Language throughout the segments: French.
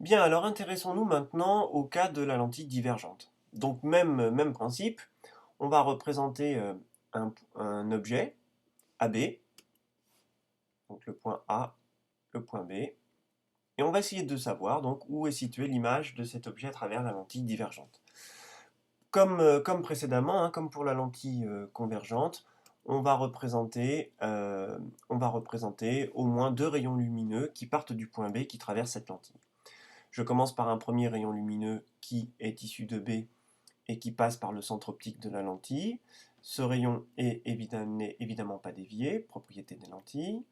Bien, alors intéressons-nous maintenant au cas de la lentille divergente. Donc même principe, on va représenter un objet, AB, donc le point A, le point B, et on va essayer de savoir donc où est située l'image de cet objet à travers la lentille divergente. Comme précédemment, hein, comme pour la lentille convergente, on va représenter au moins deux rayons lumineux qui partent du point B qui traversent cette lentille. Je commence par un premier rayon lumineux qui est issu de B et qui passe par le centre optique de la lentille. Ce rayon n'est évidemment pas dévié, propriété des lentilles.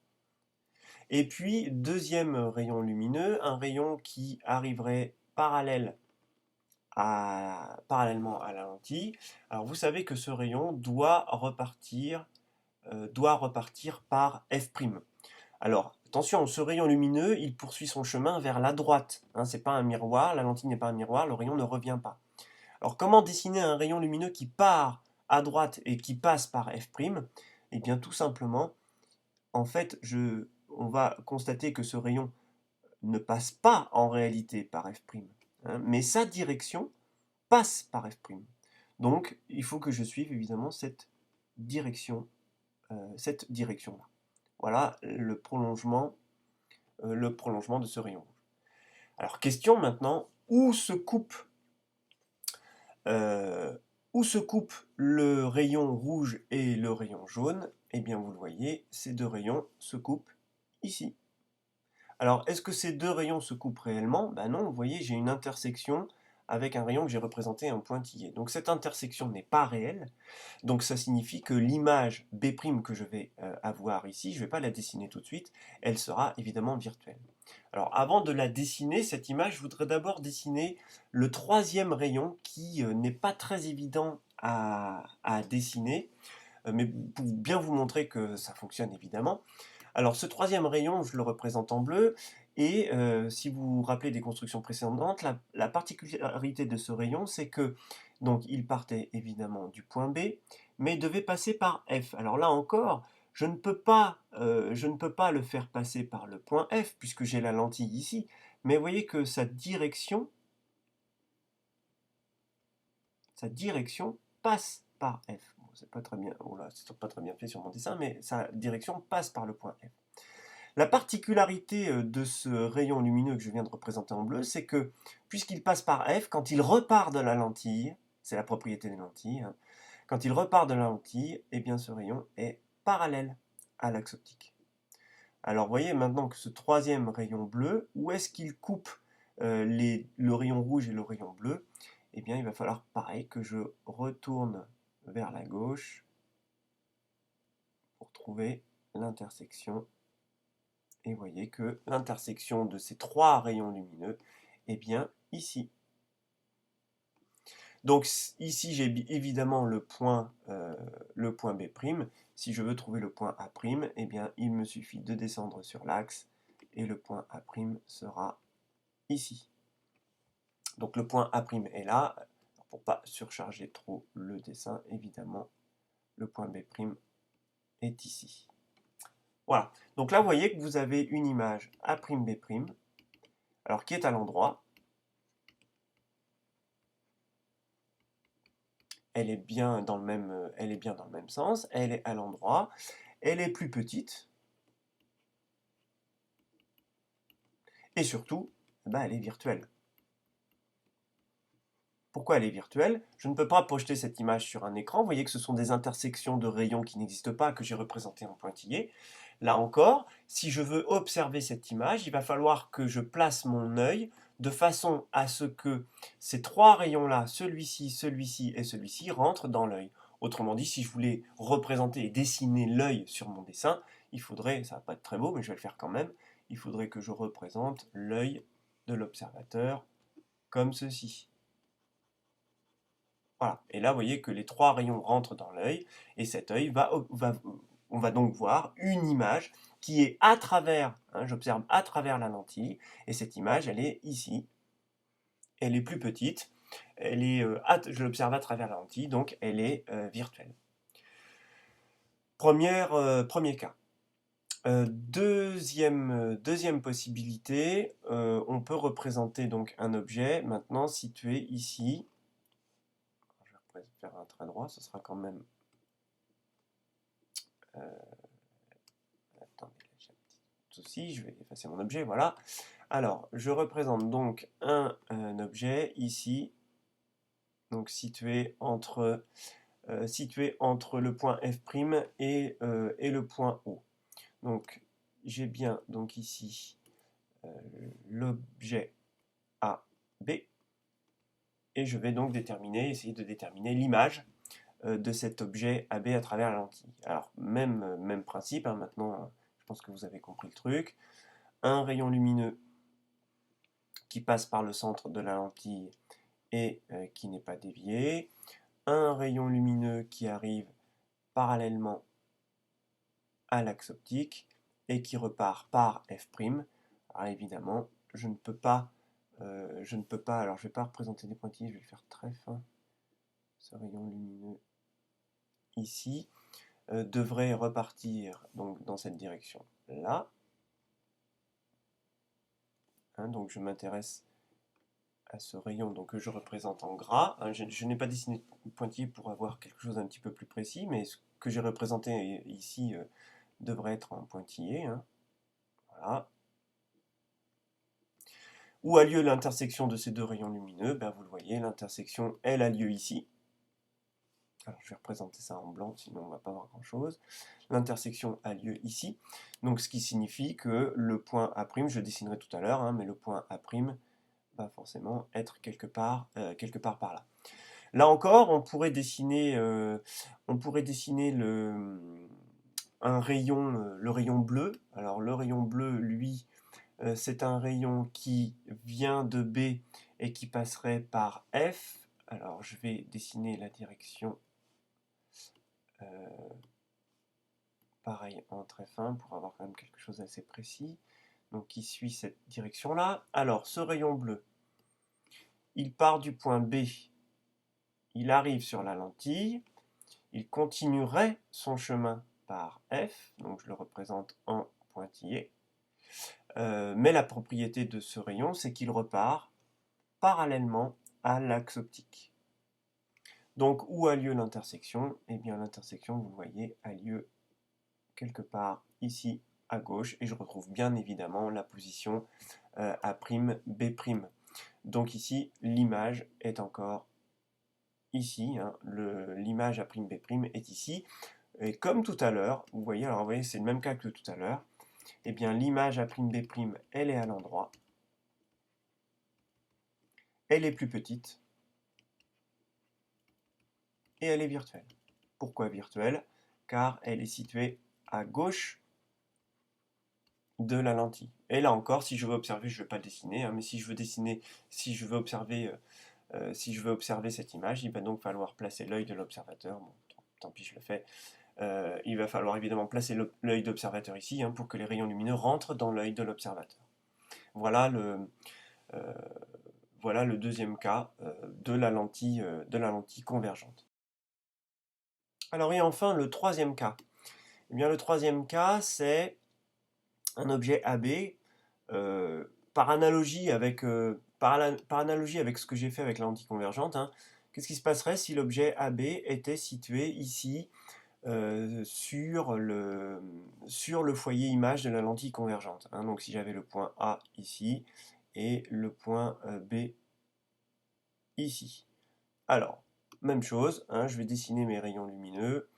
Et puis, deuxième rayon lumineux, un rayon qui arriverait parallèlement à la lentille. Alors vous savez que ce rayon doit repartir par F'. Alors, attention, ce rayon lumineux, il poursuit son chemin vers la droite. Hein, c'est pas un miroir, la lentille n'est pas un miroir, le rayon ne revient pas. Alors, comment dessiner un rayon lumineux qui part à droite et qui passe par F'? Eh bien, tout simplement, en fait, on va constater que ce rayon ne passe pas en réalité par F', hein, mais sa direction passe par F'. Donc, il faut que je suive évidemment cette direction-là. Voilà le prolongement de ce rayon rouge. Alors, question maintenant, euh, où se coupe le rayon rouge et le rayon jaune? Eh bien, vous le voyez, ces deux rayons se coupent ici. Alors, est-ce que ces deux rayons se coupent réellement? Ben non, vous voyez, j'ai une intersection avec un rayon que j'ai représenté en pointillé. Donc cette intersection n'est pas réelle, donc ça signifie que l'image B' que je vais avoir ici, je ne vais pas la dessiner tout de suite, elle sera évidemment virtuelle. Alors avant de la dessiner, cette image, je voudrais d'abord dessiner le troisième rayon qui n'est pas très évident à dessiner, mais pour bien vous montrer que ça fonctionne évidemment. Alors ce troisième rayon, je le représente en bleu, et si vous vous rappelez des constructions précédentes, la particularité de ce rayon, c'est que donc il partait évidemment du point B, mais devait passer par F. Alors là encore, je ne peux pas le faire passer par le point F, puisque j'ai la lentille ici, mais vous voyez que sa direction passe par F. Bon, c'est pas très bien, oh là, c'est pas très bien fait sur mon dessin, mais sa direction passe par le point F. La particularité de ce rayon lumineux que je viens de représenter en bleu, c'est que puisqu'il passe par F, quand il repart de la lentille, c'est la propriété des lentilles, hein, quand il repart de la lentille, eh bien ce rayon est parallèle à l'axe optique. Alors vous voyez maintenant que ce troisième rayon bleu, où est-ce qu'il coupe le rayon rouge et le rayon bleu? Eh bien il va falloir pareil que je retourne vers la gauche pour trouver l'intersection. Et vous voyez que l'intersection de ces trois rayons lumineux est bien ici. Donc ici j'ai évidemment le point B'. Si je veux trouver le point A', eh bien il me suffit de descendre sur l'axe et le point A' sera ici. Donc le point A' est là. Pour ne pas surcharger trop le dessin, évidemment, le point B' est ici. Voilà. Donc là, vous voyez que vous avez une image A'B', alors qui est à l'endroit. Elle est bien dans le même sens, elle est à l'endroit, elle est plus petite, et surtout, ben, elle est virtuelle. Pourquoi elle est virtuelle? Je ne peux pas projeter cette image sur un écran. Vous voyez que ce sont des intersections de rayons qui n'existent pas, que j'ai représentées en pointillé. Là encore, si je veux observer cette image, il va falloir que je place mon œil de façon à ce que ces trois rayons-là, celui-ci, celui-ci et celui-ci, rentrent dans l'œil. Autrement dit, si je voulais représenter et dessiner l'œil sur mon dessin, il faudrait, ça va pas être très beau, mais je vais le faire quand même, il faudrait que je représente l'œil de l'observateur comme ceci. Voilà. Et là, vous voyez que les trois rayons rentrent dans l'œil, et cet œil on va donc voir une image qui est à travers, hein, j'observe à travers la lentille, et cette image, elle est ici. Elle est plus petite, je l'observe à travers la lentille, donc elle est virtuelle. Premier cas. Deuxième possibilité, on peut représenter donc un objet maintenant situé ici. Je vais faire un trait droit, ce sera quand même... attendez, j'ai un petit souci, je vais effacer mon objet, voilà. Alors, je représente donc un objet ici, donc situé entre le point F' et le point O. Donc, j'ai bien donc ici l'objet A, B, et je vais donc essayer de déterminer l'image de cet objet AB à travers la lentille. Alors, même principe, hein, maintenant, je pense que vous avez compris le truc. Un rayon lumineux qui passe par le centre de la lentille et qui n'est pas dévié. Un rayon lumineux qui arrive parallèlement à l'axe optique et qui repart par F'. Alors évidemment, je ne peux pas, alors je ne vais pas représenter des pointillés, je vais le faire très fin. Ce rayon lumineux ici devrait repartir donc dans cette direction là. Hein, donc je m'intéresse à ce rayon donc, que je représente en gras. Hein, je n'ai pas dessiné de pointillé pour avoir quelque chose d'un petit peu plus précis, mais ce que j'ai représenté ici devrait être en pointillé. Hein. Voilà. Où a lieu l'intersection de ces deux rayons lumineux? Ben, vous le voyez, l'intersection, elle a lieu ici. Alors, je vais représenter ça en blanc, sinon on ne va pas voir grand-chose. L'intersection a lieu ici, donc ce qui signifie que le point A', je dessinerai tout à l'heure, hein, mais le point A' va forcément être quelque part par là. Là encore, on pourrait dessiner un rayon, le rayon bleu. Alors le rayon bleu, lui, c'est un rayon qui vient de B et qui passerait par F. Alors je vais dessiner la direction pareil en très fin pour avoir quand même quelque chose d'assez précis. Donc qui suit cette direction-là. Alors ce rayon bleu, il part du point B, il arrive sur la lentille, il continuerait son chemin par F, donc je le représente en pointillé. Mais la propriété de ce rayon, c'est qu'il repart parallèlement à l'axe optique. Donc, où a lieu l'intersection? Eh bien, l'intersection, vous voyez, a lieu quelque part ici à gauche, et je retrouve bien évidemment la position A', B'. Donc ici, l'image est encore ici, hein, l'image A', B' est ici, et comme tout à l'heure, vous voyez, alors vous voyez, c'est le même cas que tout à l'heure, eh bien l'image A', B', elle est à l'endroit, elle est plus petite, et elle est virtuelle. Pourquoi virtuelle? Car elle est située à gauche de la lentille. Et là encore, si je veux observer, je ne vais pas dessiner, hein, mais si je veux dessiner, si je veux observer cette image, il va donc falloir placer l'œil de l'observateur. Bon, tant pis, je le fais. Il va falloir évidemment placer l'œil d'observateur ici, hein, pour que les rayons lumineux rentrent dans l'œil de l'observateur. Voilà le deuxième cas de la lentille convergente. Alors et enfin le troisième cas. Eh bien, le troisième cas, c'est un objet AB par analogie avec ce que j'ai fait avec la lentille convergente. Hein. Qu'est-ce qui se passerait si l'objet AB était situé ici sur le foyer image de la lentille convergente? Hein. Donc si j'avais le point A ici et le point B ici. Alors, même chose, hein, je vais dessiner mes rayons lumineux.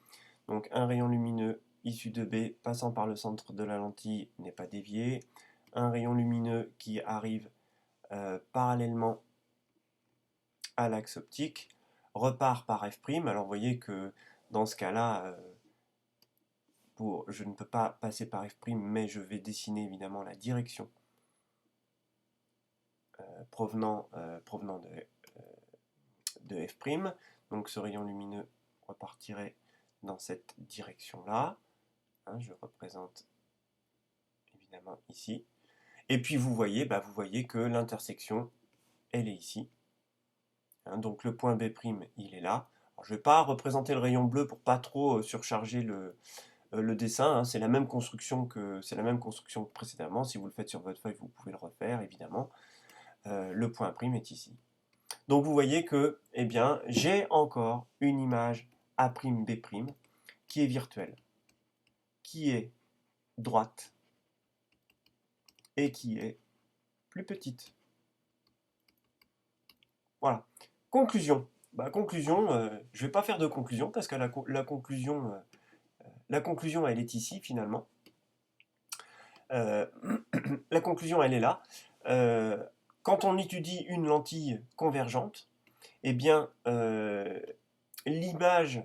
Donc un rayon lumineux issu de B passant par le centre de la lentille n'est pas dévié. Un rayon lumineux qui arrive parallèlement à l'axe optique repart par F'. Alors vous voyez que dans ce cas-là, je ne peux pas passer par F', mais je vais dessiner évidemment la direction provenant de F'. Donc ce rayon lumineux repartirait dans cette direction-là. Hein, je représente évidemment ici. Et puis vous voyez que l'intersection, elle est ici. Hein, donc le point B', il est là. Alors, je ne vais pas représenter le rayon bleu pour pas trop surcharger le dessin, hein, c'est la même construction que précédemment. Si vous le faites sur votre feuille, vous pouvez le refaire, évidemment. Le point prime est ici. Donc vous voyez que, eh bien, j'ai encore une image A'B' qui est virtuelle, qui est droite et qui est plus petite. Voilà. Conclusion. Conclusion, je ne vais pas faire de conclusion parce que la conclusion, elle est ici finalement. La conclusion, elle est là. Quand on étudie une lentille convergente, eh bien, l'image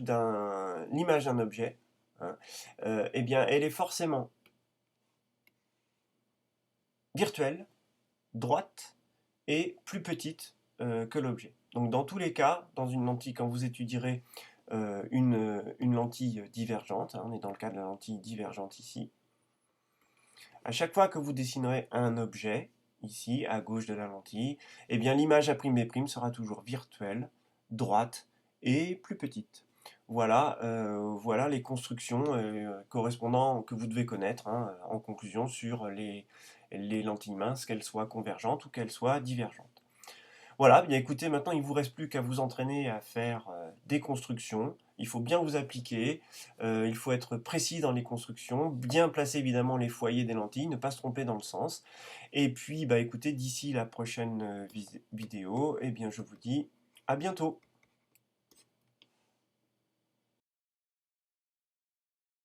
d'un objet, hein, eh bien, elle est forcément virtuelle, droite et plus petite que l'objet. Donc dans tous les cas, dans une lentille, quand vous étudierez une lentille divergente, hein, on est dans le cas de la lentille divergente ici, à chaque fois que vous dessinerez un objet, ici, à gauche de la lentille, eh bien l'image A'B' sera toujours virtuelle, droite et plus petite. Voilà, voilà les constructions correspondant que vous devez connaître, hein, en conclusion sur les lentilles minces, qu'elles soient convergentes ou qu'elles soient divergentes. Voilà, bien écoutez, maintenant il ne vous reste plus qu'à vous entraîner à faire des constructions. Il faut bien vous appliquer, il faut être précis dans les constructions, bien placer évidemment les foyers des lentilles, ne pas se tromper dans le sens. Et puis, écoutez, d'ici la prochaine vidéo, eh bien, je vous dis à bientôt.